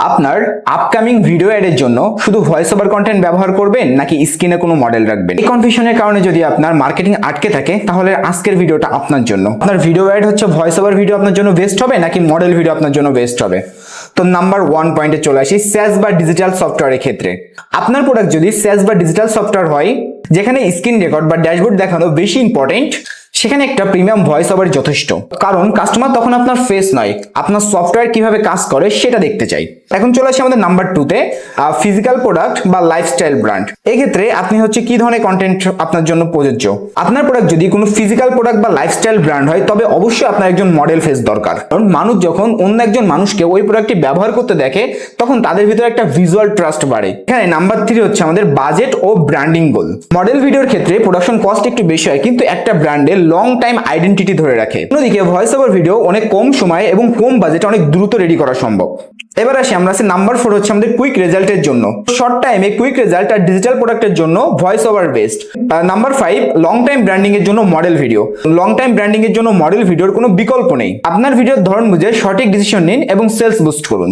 আপনার upcoming video অ্যাডের জন্য শুধু ভয়েস ওভার কন্টেন্ট ব্যবহার করবেন নাকি স্ক্রিনে কোনো মডেল রাখবেন? এই কনফিউশনের কারণে যদি আপনার মার্কেটিং আটকে থাকে তাহলে আজকের ভিডিওটা আপনার জন্য। আপনার ভিডিও অ্যাড হচ্ছে ভয়েস ওভার ভিডিও আপনার জন্য বেস্ট হবে নাকি মডেল ভিডিও আপনার জন্য বেস্ট হবে? তো নাম্বার 1 পয়েন্টে চলে আসি, SaaS বা ডিজিটাল সফটওয়্যারের ক্ষেত্রে আপনার প্রোডাক্ট যদি SaaS বা ডিজিটাল সফটওয়্যার হয় যেখানে স্ক্রিন রেকর্ড বা ড্যাশবোর্ড দেখানো বেশি ইম্পর্টেন্ট, সেখানে একটা প্রিমিয়াম ভয়েস ওভার যথেষ্ট। কারণ কাস্টমার তখন আপনার ফেস নয়, আপনার সফটওয়্যার কিভাবে কাজ করে সেটা দেখতে চাই। এখন চলে আসি আমাদের নাম্বার 2 তে, ফিজিক্যাল প্রোডাক্ট বা লাইফস্টাইল ব্র্যান্ড। এই ক্ষেত্রে আপনি হচ্ছে কি ধরনের কন্টেন্ট আপনার জন্য প্রযোজ্য? আপনার প্রোডাক্ট যদি কোনো ফিজিক্যাল প্রোডাক্ট বা লাইফস্টাইল ব্র্যান্ড হয় তবে অবশ্যই আপনার একজন মডেল ফেস দরকার। কারণ মানুষ যখন অন্য একজন মানুষকে ওই প্রোডাক্টটি ব্যবহার করতে দেখে তখন তাদের ভিতরে একটা ভিজুয়াল ট্রাস্ট বাড়ে। এখানে নাম্বার 3 হচ্ছে আমাদের বাজেট ও ব্র্যান্ডিং গোল। মডেল ভিডিওর ক্ষেত্রে প্রোডাকশন কস্ট একটু বেশি হয় কিন্তু একটা ব্র্যান্ডের লং টাইম আইডেন্টিটি ধরে রাখে। অন্যদিকে ভয়েস ওভার ভিডিও অনেক কম সময়ে এবং কম বাজেটে অনেক দ্রুত রেডি করা সম্ভব। এবার আসি আমরা নাম্বার 4 হচ্ছে আমাদের কুইক রেজাল্টের জন্য। শর্ট টাইমে কুইক রেজাল্ট আর ডিজিটাল প্রোডাক্টের জন্য voice over best. Number 5 long time branding এর জন্য model video. Long time branding এর জন্য মডেল ভিডিওর কোনো বিকল্প নেই। আপনার ভিডিওর ধরন বুঝে সঠিক ডিসিশন নিন এবং সেলস বুস্ট করুন।